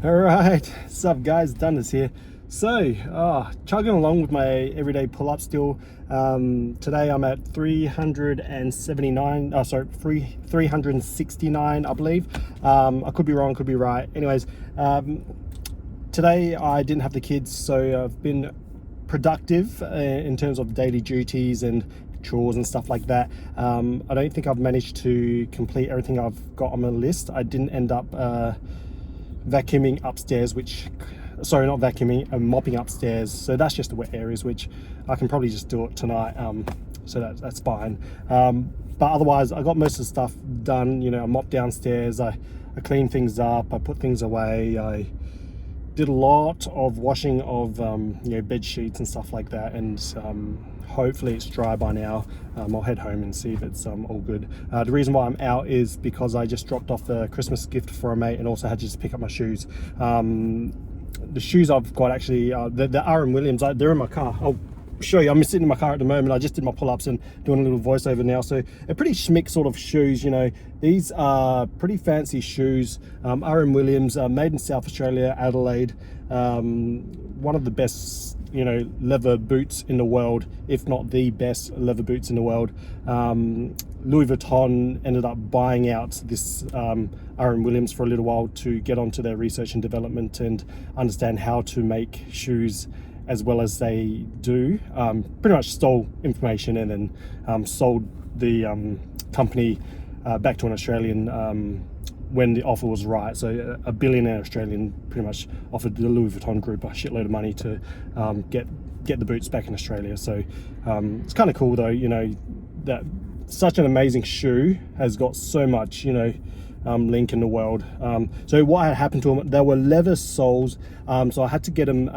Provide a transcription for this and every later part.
All right, what's up guys, Dundas here. So, chugging along with my everyday pull-up still. Today I'm at 379, 369 I believe. I could be wrong, could be right. Anyways, today I didn't have the kids, so I've been productive in terms of daily duties and chores and stuff like that. I don't think I've managed to complete everything I've got on my list. I didn't end up vacuuming upstairs, not vacuuming, mopping upstairs, so that's just the wet areas, which I can probably just do it tonight, so that's fine. But otherwise I got most of the stuff done. I mopped downstairs, I cleaned things up, I put things away, I did a lot of washing of bed sheets and stuff like that, and hopefully it's dry by now. I'll head home and see if it's all good. The reason why I'm out is because I just dropped off the Christmas gift for a mate, and also had to just pick up my shoes. The shoes I've got actually, the RM Williams, they're in my car. I'll show you. I'm sitting in my car at the moment. I just did my pull-ups and doing a little voiceover now. So a pretty schmick sort of shoes. These are pretty fancy shoes. RM Williams, made in South Australia, Adelaide. One of the best leather boots in the world, if not the best leather boots in the world. Louis Vuitton ended up buying out this RM Williams for a little while to get onto their research and development and understand how to make shoes as well as they do. Pretty much stole information and then sold the company back to an Australian when the offer was right. So a billionaire Australian pretty much offered the Louis Vuitton group a shitload of money to get the boots back in Australia. So it's kind of cool though, that such an amazing shoe has got so much link in the world. So what had happened to them, there were leather soles, so I had to get them,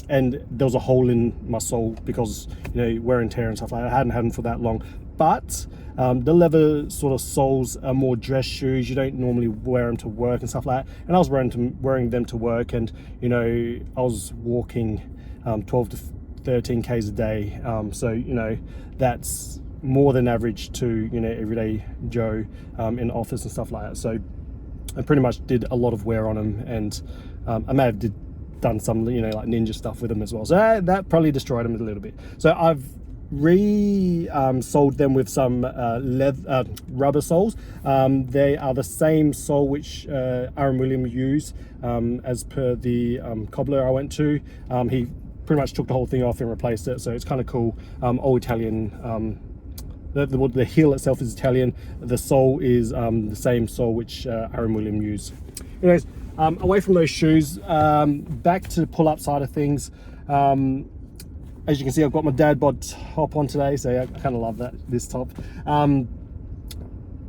and there was a hole in my sole because wear and tear and stuff like that. I hadn't had them for that long, but the leather sort of soles are more dress shoes. You don't normally wear them to work and stuff like that, and I was wearing them to work, and I was walking 12 to 13 k's a day, so that's more than average to everyday Joe in office and stuff like that. So I pretty much did a lot of wear on them, and I may have done some like ninja stuff with them as well, so that probably destroyed them a little bit. So I've sold them with some rubber soles. They are the same sole which RM Williams used, as per the cobbler I went to. He pretty much took the whole thing off and replaced it, so it's kind of cool. All Italian. The heel itself is Italian. The sole is the same sole which RM Williams used. Anyways, away from those shoes, back to the pull-up side of things. As you can see, I've got my dad bod top on today, so I kind of love this top.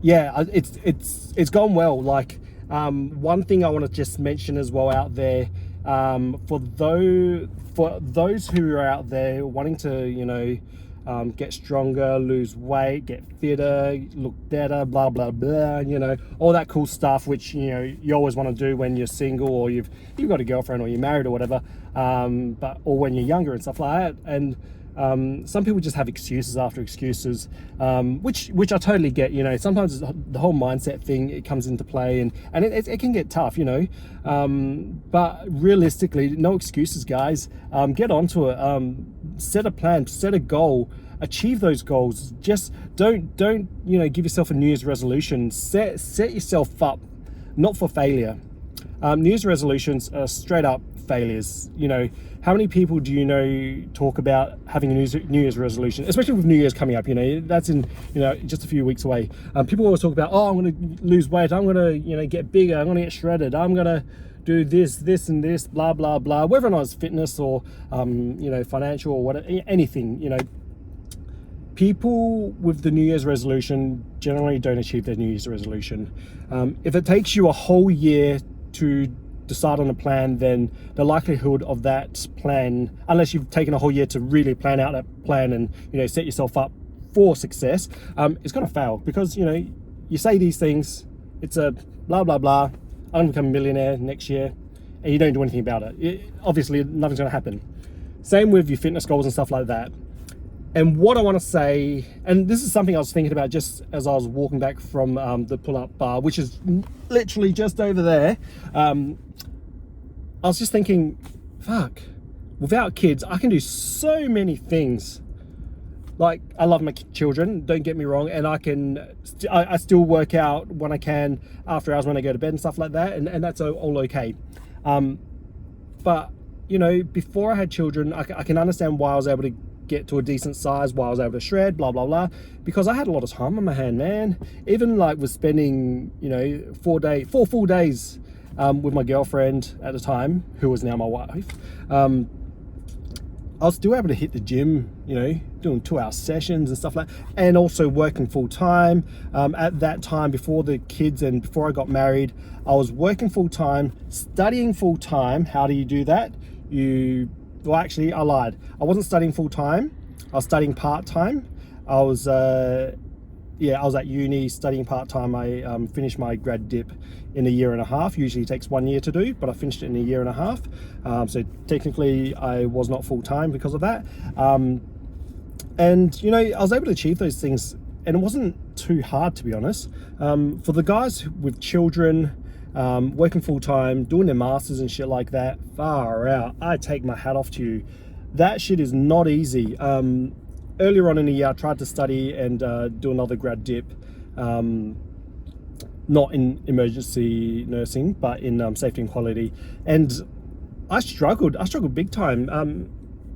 Yeah, it's gone well. Like, one thing I want to just mention as well out there, for those who are out there wanting to get stronger, lose weight, get fitter, look better, blah blah blah, all that cool stuff which you always want to do when you're single, or you've got a girlfriend, or you're married or whatever, or when you're younger and stuff like that. And some people just have excuses after excuses, which I totally get. Sometimes the whole mindset thing, it comes into play, and it can get tough, but realistically, no excuses, guys. Get onto it. Set a plan, set a goal, achieve those goals. Just don't give yourself a New Year's resolution. Set yourself up not for failure. New Year's resolutions are straight up failures. How many people do you know talk about having a New Year's resolution, especially with New Year's coming up? That's in just a few weeks away. People always talk about, I'm going to lose weight, I'm going to get bigger, I'm going to get shredded, I'm going to do this and this, blah blah blah, whether or not it's fitness or financial or whatever, anything. People with the New Year's resolution generally don't achieve their New Year's resolution. If it takes you a whole year to decide on a plan, then the likelihood of that plan, unless you've taken a whole year to really plan out that plan and set yourself up for success, it's going to fail, because you say these things, it's a blah blah blah, I'm going to become a millionaire next year, and you don't do anything about it. Obviously nothing's going to happen. Same with your fitness goals and stuff like that. And what I want to say, and this is something I was thinking about just as I was walking back from the pull-up bar, which is literally just over there. I was just thinking, fuck, without kids, I can do so many things. Like, I love my children, don't get me wrong, and I still work out when I can, after hours when I go to bed and stuff like that, and that's all okay. But, you know, before I had children, I can understand why I was able to get to a decent size, why I was able to shred, blah, blah, blah, because I had a lot of time on my hand, man. Even like was spending, you know, 4 full days with my girlfriend at the time, who was now my wife. I was still able to hit the gym, you know, doing 2-hour sessions and stuff like that, and also working full time. At that time, before the kids and before I got married, I was working full time, studying full time. How do you do that? Well, actually, I lied. I wasn't studying full time. I was studying part time. I was at uni studying part time. I finished my grad dip in 1.5 years. Usually it takes 1 year to do, but I finished it in 1.5 years. So technically I was not full time because of that. And you know, I was able to achieve those things, and it wasn't too hard, to be honest. For the guys with children, working full time, doing their masters and shit like that, far out, I take my hat off to you. That shit is not easy. Earlier on in the year, I tried to study and do another grad dip, not in emergency nursing, but in safety and quality. And I struggled big time.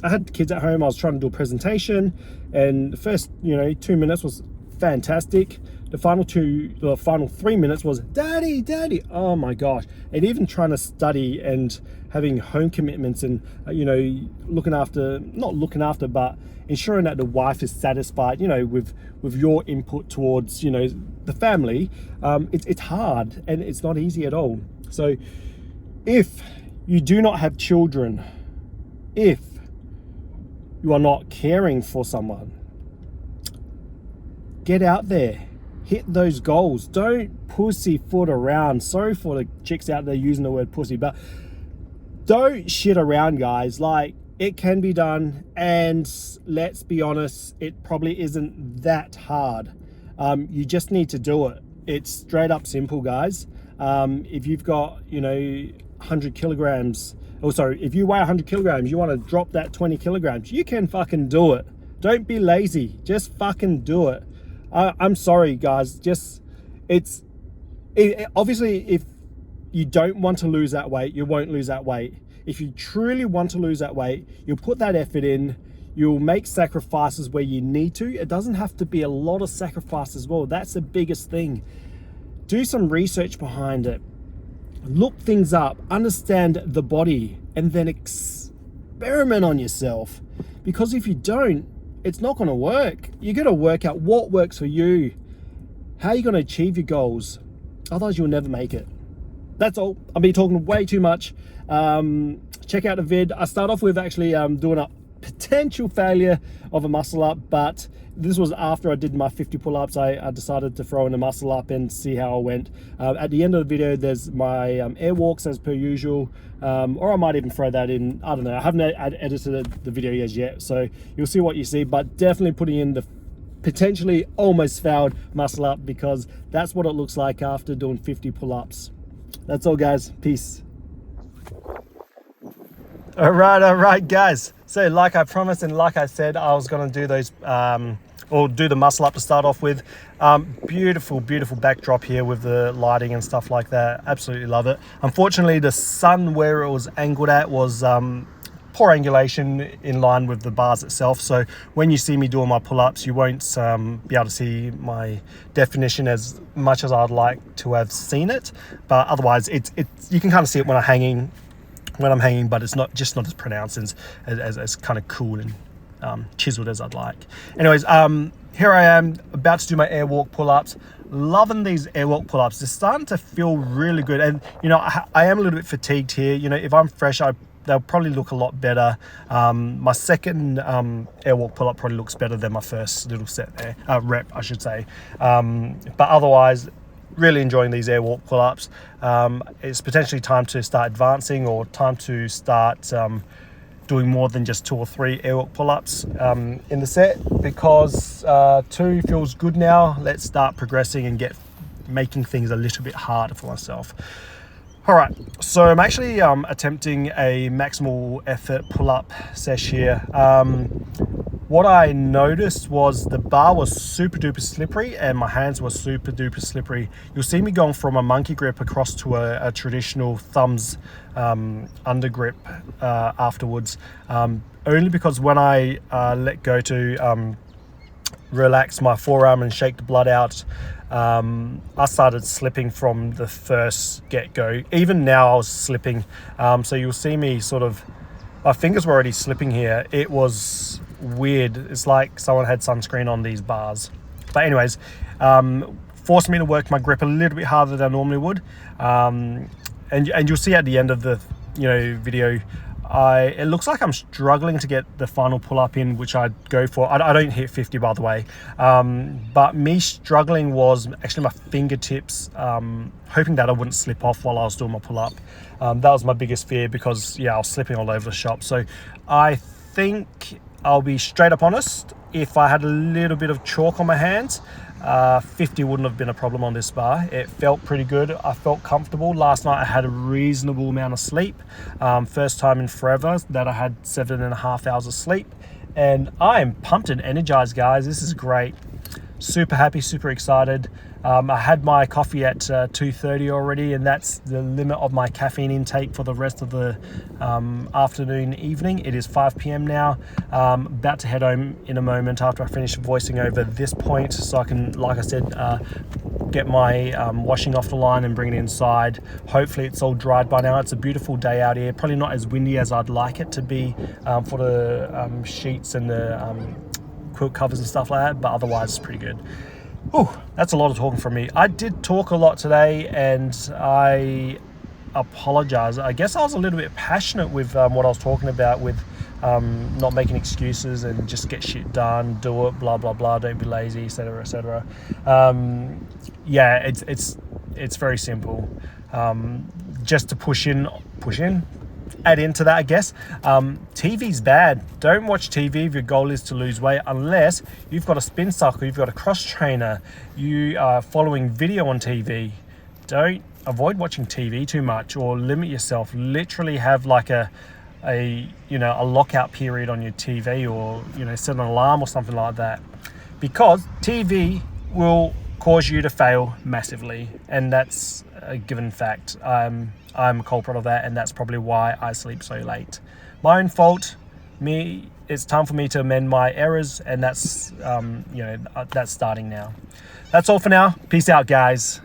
I had kids at home. I was trying to do a presentation, and the first, 2 minutes was fantastic. The final 3 minutes was daddy. Oh my gosh. And even trying to study and having home commitments and, but ensuring that the wife is satisfied, with your input towards, the family. It's hard, and it's not easy at all. So if you do not have children, if you are not caring for someone, get out there. Hit those goals. Don't pussyfoot around. Sorry for the chicks out there using the word pussy, but don't shit around, guys. Like, it can be done, and let's be honest, it probably isn't that hard. You just need to do it. It's straight up simple, guys. If you've got, 100 kilograms, if you weigh 100 kilograms, you want to drop that 20 kilograms, you can fucking do it. Don't be lazy. Just fucking do it. I'm sorry, guys. Obviously, if you don't want to lose that weight, you won't lose that weight. If you truly want to lose that weight, you'll put that effort in. You'll make sacrifices where you need to. It doesn't have to be a lot of sacrifice as well. That's the biggest thing. Do some research behind it. Look things up. Understand the body, and then experiment on yourself. Because if you don't, it's not going to work. You got to work out what works for you, how you're going to achieve your goals. Otherwise, you'll never make it. That's all. I've been talking way too much. Check out the vid. I start off with actually doing a potential failure of a muscle up, but this was after I did my 50 pull-ups. I decided to throw in a muscle up and see how I went. At the end of the video, there's my air walks as per usual, or I might even throw that in. I don't know. I haven't edited the video yet, so you'll see what you see, but definitely putting in the potentially almost failed muscle up, because that's what it looks like after doing 50 pull-ups. That's all, guys. Peace. All right, guys. So like I promised and like I said, I was going to do those, or do the muscle up to start off with. Beautiful backdrop here with the lighting and stuff like that. Absolutely love it. Unfortunately, the sun where it was angled at was poor angulation in line with the bars itself. So when you see me doing my pull-ups, you won't be able to see my definition as much as I'd like to have seen it. But otherwise, you can kind of see it when I'm hanging, but it's not as pronounced as kind of cool and chiseled as I'd like. Anyways, here I am about to do my airwalk pull-ups. Loving these airwalk pull-ups. They're starting to feel really good, and I am a little bit fatigued here. If I'm fresh, they'll probably look a lot better. My second airwalk pull-up probably looks better than my first little set there, rep I should say. But otherwise, really enjoying these airwalk pull-ups. It's potentially time to start advancing, or time to start doing more than just 2 or 3 airwalk pull-ups in the set, because 2 feels good now. Let's start progressing and making things a little bit harder for myself. All right, so I'm actually attempting a maximal effort pull-up sesh here. What I noticed was the bar was super duper slippery and my hands were super duper slippery. You'll see me going from a monkey grip across to a traditional thumbs under grip afterwards, only because when I let go to relax my forearm and shake the blood out, I started slipping from the first get-go. Even now I was slipping, so you'll see me sort of, my fingers were already slipping here. It was weird. It's like someone had sunscreen on these bars. But anyways, forced me to work my grip a little bit harder than I normally would, and you'll see at the end of the video, it looks like I'm struggling to get the final pull-up in, which I go for. I don't hit 50, by the way, but me struggling was actually my fingertips, hoping that I wouldn't slip off while I was doing my pull-up. That was my biggest fear, because I was slipping all over the shop. So I think I'll be straight up honest, if I had a little bit of chalk on my hands, 50 wouldn't have been a problem on this bar. It felt pretty good. I felt comfortable. Last night I had a reasonable amount of sleep. First time in forever that I had 7.5 hours of sleep, and I am pumped and energized, guys. This is great. Super happy, super excited. I had my coffee at 2:30 already, and that's the limit of my caffeine intake for the rest of the afternoon, evening. It is 5 p.m. now. About to head home in a moment after I finish voicing over this point, so I can, like I said, get my washing off the line and bring it inside. Hopefully it's all dried by now. It's a beautiful day out here. Probably not as windy as I'd like it to be for the sheets and the quilt covers and stuff like that, but otherwise it's pretty good. Whew, that's a lot of talking from me. I did talk a lot today, and I apologize. I guess I was a little bit passionate with what I was talking about, with not making excuses and just get shit done, do it, blah blah blah, don't be lazy, etc etc. It's very simple. Just to push in, add into that, I guess. TV's bad. Don't watch TV if your goal is to lose weight, unless you've got a spin cycle, you've got a cross trainer, you are following video on TV. Avoid watching TV too much, or limit yourself. Literally have like a lockout period on your TV, or set an alarm or something like that, because TV will cause you to fail massively, and that's a given fact. I'm a culprit of that, and that's probably why I sleep so late. My own fault. It's time for me to amend my errors, and that's that's starting now. That's all for now. Peace out, guys.